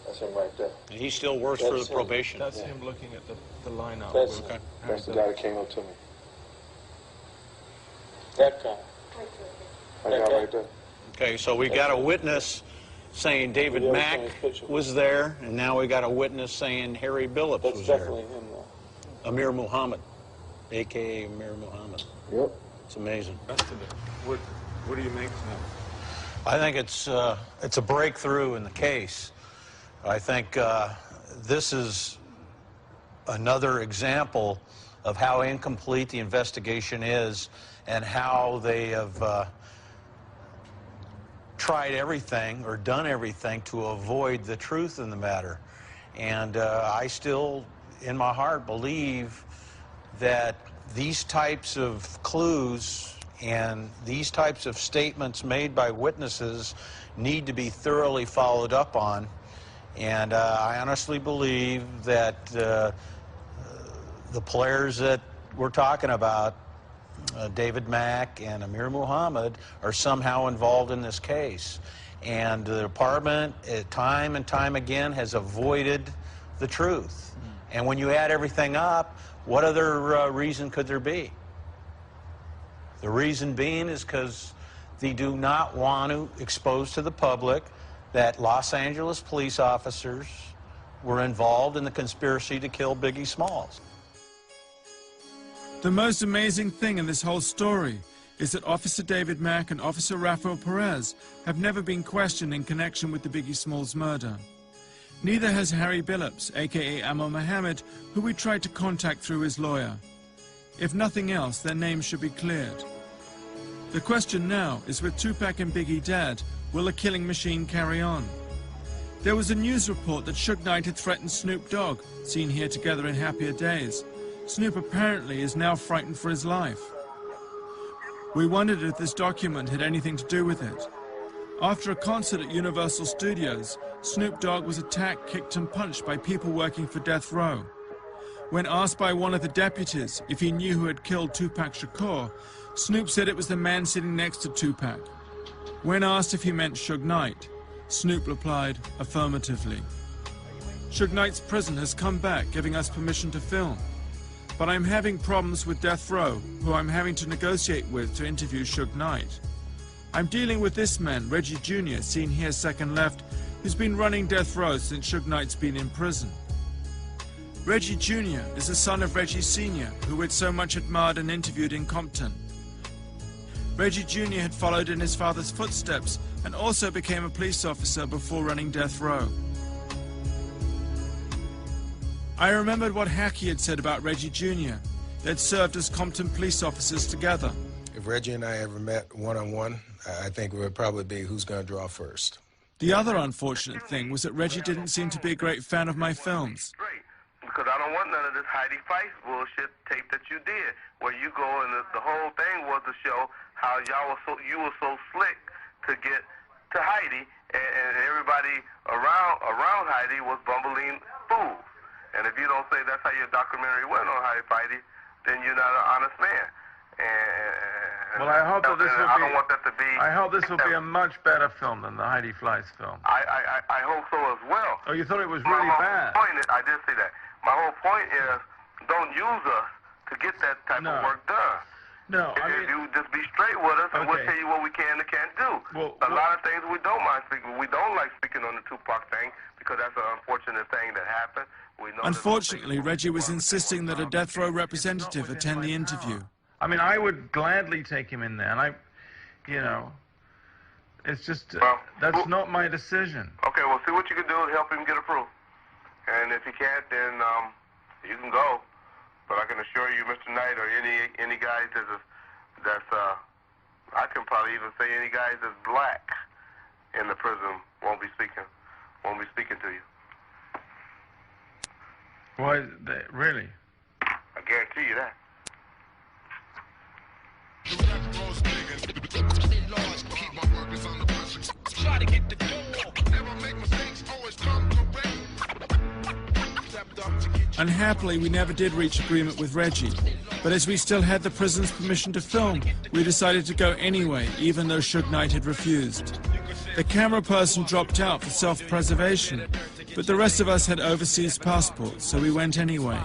That's him right there. And he still works for the probation. That's him looking at the lineup. That's the guy that came up to me. That guy. That guy right there. Okay, so we got a witness saying David Mack was there, and now we got a witness saying Harry Billups was there. Definitely him, though. Amir Muhammad, a.k.a. Amir Muhammad. Yep. It's amazing. What do you make of that? I think it's a breakthrough in the case. I think this is another example of how incomplete the investigation is and how they have tried everything or done everything to avoid the truth in the matter. And I still, in my heart, believe that these types of clues and these types of statements made by witnesses need to be thoroughly followed up on. And I honestly believe that the players that we're talking about David Mack and Amir Muhammad are somehow involved in this case. And the department, time and time again, has avoided the truth. And when you add everything up, what other reason could there be? The reason being is because they do not want to expose to the public that Los Angeles police officers were involved in the conspiracy to kill Biggie Smalls. The most amazing thing in this whole story is that Officer David Mack and Officer Rafael Perez have never been questioned in connection with the Biggie Smalls murder. Neither has Harry Billups, aka Amal Mohammed, who we tried to contact through his lawyer. If nothing else, their names should be cleared. The question now is, with Tupac and Biggie dead, will the killing machine carry on? There was a news report that Suge Knight had threatened Snoop Dogg, seen here together in happier days. Snoop apparently is now frightened for his life. We wondered if this document had anything to do with it. After a concert at Universal Studios, Snoop Dogg was attacked, kicked and punched by people working for Death Row. When asked by one of the deputies if he knew who had killed Tupac Shakur, Snoop said it was the man sitting next to Tupac. When asked if he meant Suge Knight, Snoop replied affirmatively. Suge Knight's prison has come back, giving us permission to film. But I'm having problems with Death Row, who I'm having to negotiate with to interview Suge Knight. I'm dealing with this man, Reggie Jr., seen here second left, who's been running Death Row since Suge Knight's been in prison. Reggie Jr. is the son of Reggie Sr., who we'd so much admired and interviewed in Compton. Reggie Jr. had followed in his father's footsteps and also became a police officer before running Death Row. I remembered what Hackey had said about Reggie Jr. They'd served as Compton police officers together. If Reggie and I ever met one-on-one, I think it would probably be who's going to draw first. The other unfortunate thing was that Reggie didn't seem to be a great fan of my films. Because I don't want none of this Heidi Feist bullshit tape that you did, where you go and the whole thing was to show how you were so slick to get to Heidi, and everybody around Heidi was bumbling fools. And if you don't say that's how your documentary went on Heidi Feist, then you're not an honest man. And well, I hope that this will be. I don't want that to be. I hope this will be a much better film than the Heidi Feist film. I hope so as well. Oh, you thought it was really bad? I did say that. My whole point is, don't use us to get that type of work done. No, I mean, you just be straight with us, and we'll tell you what we can and can't do. A lot of things we don't mind speaking. We don't like speaking on the Tupac thing because that's an unfortunate thing that happened. We know Unfortunately, Reggie was insisting that a Death Row representative attend the interview. I mean, I would gladly take him in there, and it's just, that's not my decision. Okay, well, see what you can do to help him get approved. And if he can't, then you can go. But I can assure you, Mr. Knight, or any guys that's I can probably even say any guys that's black in the prison won't be speaking to you. Why, really? I guarantee you that. Try to get the door. Never make mistakes, always come correct. Unhappily, we never did reach agreement with Reggie, but as we still had the prison's permission to film, we decided to go anyway, even though Suge Knight had refused. The camera person dropped out for self-preservation, but the rest of us had overseas passports, so we went anyway.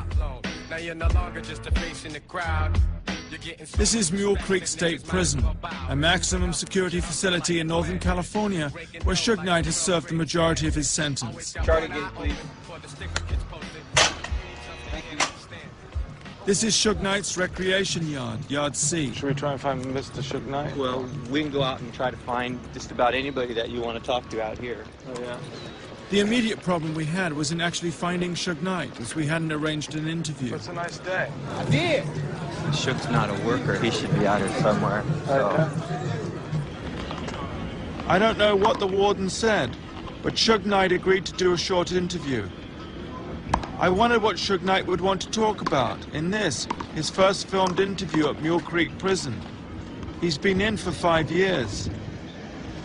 This is Mule Creek State Prison, a maximum security facility in Northern California where Suge Knight has served the majority of his sentence. Charlie gate, please. This is Suge Knight's recreation yard, Yard C. Should we try and find Mr. Suge Knight? Well, we can go out and try to find just about anybody that you want to talk to out here. Oh, yeah. The immediate problem we had was in actually finding Suge Knight, as we hadn't arranged an interview. It's a nice day. I did. Suge's not a worker. He should be out here somewhere. So. I don't know what the warden said, but Suge Knight agreed to do a short interview. I wondered what Suge Knight would want to talk about in this, his first filmed interview at Mule Creek Prison. He's been in for 5 years.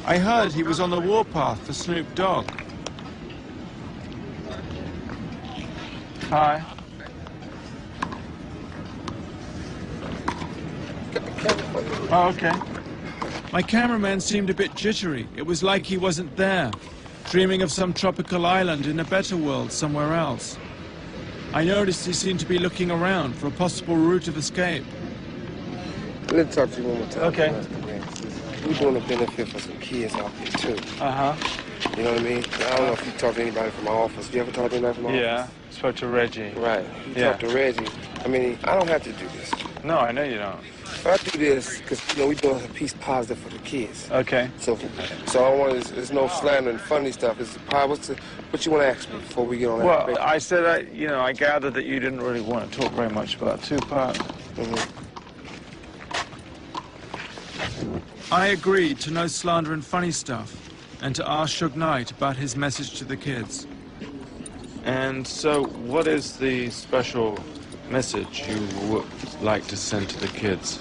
I heard he was on the warpath for Snoop Dogg. Hi. Oh, okay. My cameraman seemed a bit jittery. It was like he wasn't there, dreaming of some tropical island in a better world somewhere else. I noticed he seemed to be looking around for a possible route of escape. Let me talk to you one more time. Okay. We're doing a benefit for some kids out there, too. Uh-huh. You know what I mean? I don't know if you talked to anybody from my office. You ever talk to anybody from my office? Yeah, spoke to Reggie. Right. You Yeah. talk to Reggie. I mean, I don't have to do this. No, I know you don't. But I do this because, you know, we're doing a piece positive for the kids. Okay. So I want there's no slander and funny stuff. It's what you want to ask me before we get on that? Well, I said, I gathered that you didn't really want to talk very much about Tupac. I agreed to no slander and funny stuff, and to ask Suge Knight about his message to the kids. And so, what is the special message you would like to send to the kids?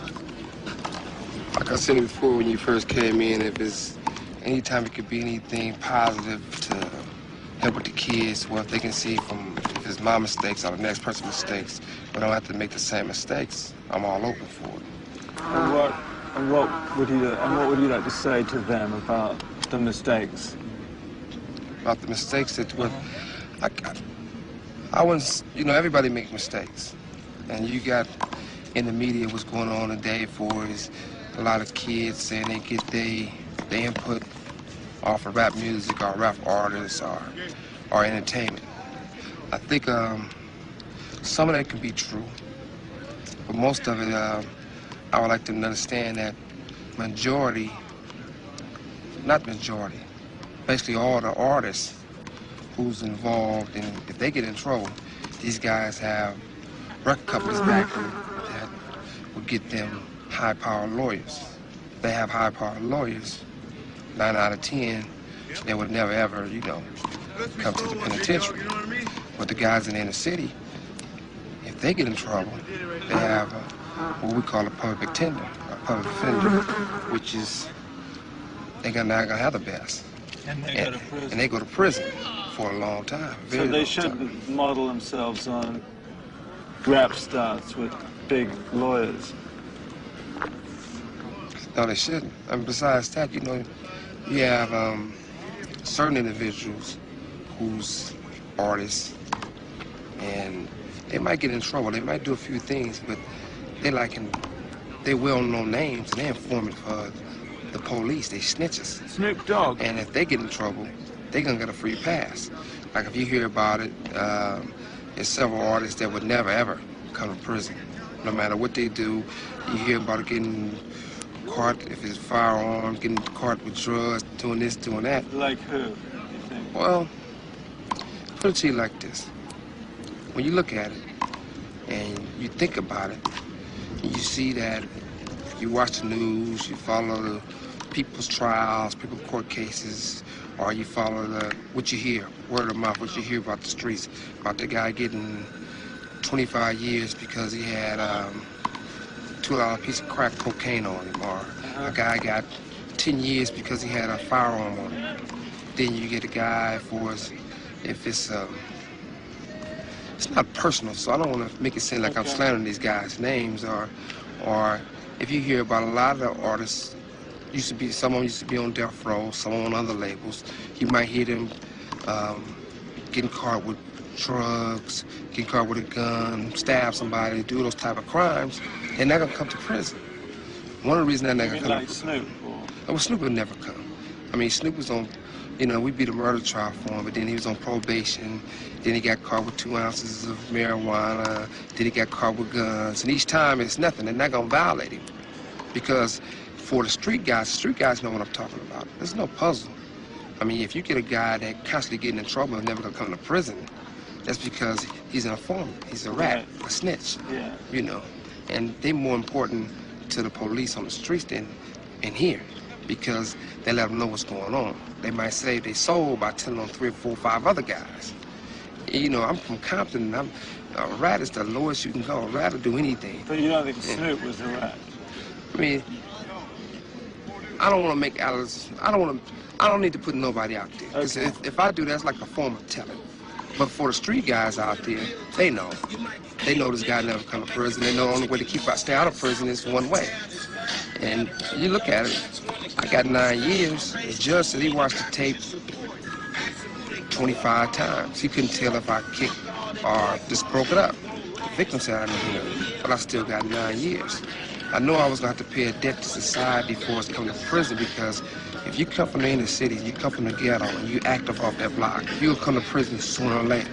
Like I said before when you first came in, if it's anytime it could be anything positive to help with the kids, well, if they can see from if it's my mistakes or the next person's mistakes, we don't have to make the same mistakes, I'm all open for it. And what would you like to say to them about the mistakes? About the mistakes that I wouldn't, everybody makes mistakes. And you got in the media what's going on today for is a lot of kids saying they get their input off of rap music or rap artists or entertainment. I think some of that can be true, but most of it, I would like them to understand that basically all the artists who's involved, and if they get in trouble, these guys have record companies back them that will get them high-powered lawyers. If they have high-powered lawyers, 9 out of 10, they would never ever, come to the penitentiary. But the guys in the inner city, if they get in trouble, they have what we call a public defender, which is they're not gonna have the best. And they go to prison. And they go to prison for a long time. So they shouldn't model themselves on rap stars with big lawyers. No, they shouldn't. And besides that, you have certain individuals who's artists, and they might get in trouble. They might do a few things, but they well-known names, and they're informant for the police. They snitches. Snoop Dogg. And if they get in trouble, they're gonna get a free pass. Like if you hear about it, there's several artists that would never ever come to prison. No matter what they do, you hear about it getting caught, if it's firearms, getting caught with drugs, doing this, doing that. Like who, you think? Well, put it to you like this. When you look at it and you think about it, you see that you watch the news, you follow the people's trials, people's court cases, or you follow what you hear, word of mouth, what you hear about the streets, about the guy getting 25 years because he had $2 piece of crack cocaine on him, or a guy got 10 years because he had a firearm on him. Then you get a guy if it's not personal, so I don't want to make it seem like I'm slandering these guys' names, or if you hear about a lot of the artists, someone used to be on death row, someone on other labels, you might hear them getting caught with drugs, getting caught with a gun, stab somebody, do those type of crimes, they're not gonna come to prison. One of the reasons they're not gonna come like Snoop? Well, Snoop would never come. I mean, Snoop was on, we beat a murder trial for him, but then he was on probation. Then he got caught with 2 ounces of marijuana. Then he got caught with guns. And each time it's nothing. They're not gonna violate him. Because for the street guys know what I'm talking about. There's no puzzle. I mean, if you get a guy that constantly getting in trouble and never gonna come to prison, that's because he's an informant. He's a rat, a snitch. Yeah. And they're more important to the police on the streets than in here, because they let them know what's going on. They might say they sold by telling on 3 or 4 or 5 other guys. I'm from Compton, and a rat is the lowest you can go. A rat will do anything. But you don't think Snoop was a rat? I mean, I don't want to make Alice. I don't need to put nobody out there. Because if I do, that's like a form of telling. But for the street guys out there, they know. They know this guy never come to prison. They know the only way to stay out of prison is one way. And you look at it, I got 9 years. The judge said he watched the tape 25 times. He couldn't tell if I kicked or just broke it up. The victim said I didn't hear it, but I still got 9 years. I know I was going to have to pay a debt to society before it's coming to prison, because if you come from the inner city, you come from the ghetto, and you act up off that block, you'll come to prison sooner or later.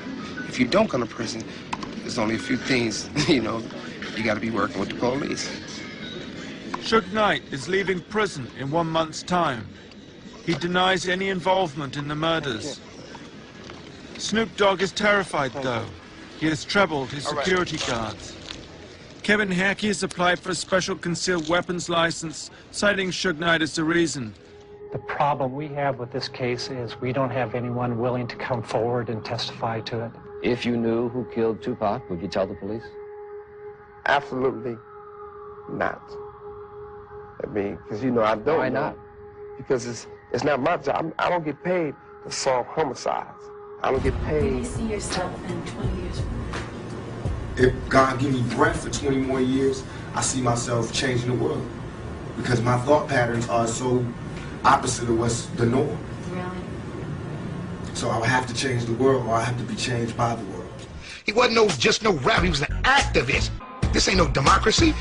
If you don't come to prison, there's only a few things, you know, you got to be working with the police. Suge Knight is leaving prison in 1 month's time. He denies any involvement in the murders. Snoop Dogg is terrified, though. He has trebled his security guards. Kevin Hackey has applied for a special concealed weapons license, citing Suge Knight as the reason. The problem we have with this case is we don't have anyone willing to come forward and testify to it. If you knew who killed Tupac, would you tell the police? Absolutely not. I mean, because, you know, I don't. Why not? Because it's not my job. I don't get paid to solve homicides. I don't get paid. Where do you see yourself in 20 years from now? If God give me breath for 20 more years, I see myself changing the world. Because my thought patterns are so opposite of what's the norm. Really? So I would have to change the world, or I have to be changed by the world. He wasn't just no rapper, he was an activist. This ain't no democracy.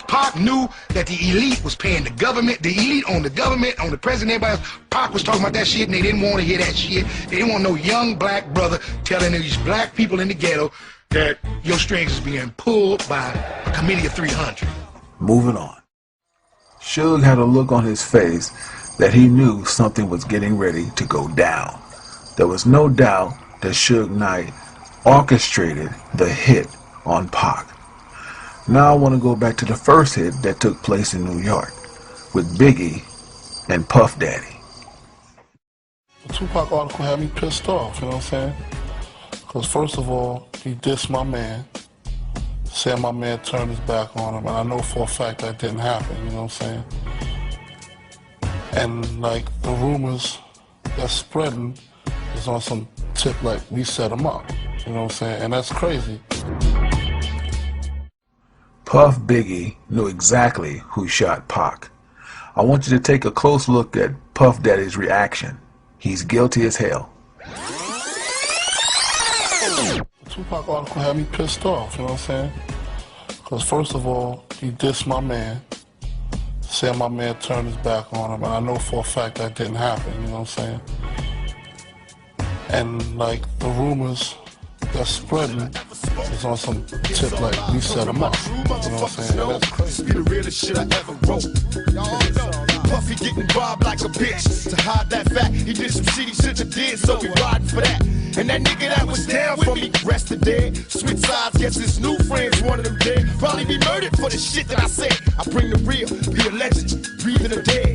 Pac knew that the elite was paying the government, the elite on the government, on the president, everybody else. Pac was talking about that shit, and they didn't want to hear that shit. They didn't want no young black brother telling these black people in the ghetto that your strings is being pulled by a committee of 300. Moving on. Suge had a look on his face that he knew something was getting ready to go down. There was no doubt that Suge Knight orchestrated the hit on Pac. Now I want to go back to the first hit that took place in New York with Biggie and Puff Daddy. The Tupac article had me pissed off, you know what I'm saying? Because first of all, he dissed my man, said my man turned his back on him, and I know for a fact that didn't happen, you know what I'm saying? And like the rumors that's spreading is on some tip like we set him up, you know what I'm saying? And that's crazy. Puff Biggie knew exactly who shot Pac. I want you to take a close look at Puff Daddy's reaction. He's guilty as hell. The Tupac article had me pissed off, you know what I'm saying? Because first of all, he dissed my man, said my man turned his back on him, and I know for a fact that didn't happen, you know what I'm saying? And like the rumors that's spreading is on some tip like we set him up, you know what I'm saying? And that's crazy. Be the realest shit I ever wrote. Puffy getting robbed like a bitch. To hide that fact, he did some shit he shouldn't have did, so we riding for that. And that nigga that was down for me, rested dead. Switch sides, guess his new friends wanted him dead. Probably be murdered for the shit that I said. I bring the real, be a legend, breathing the dead.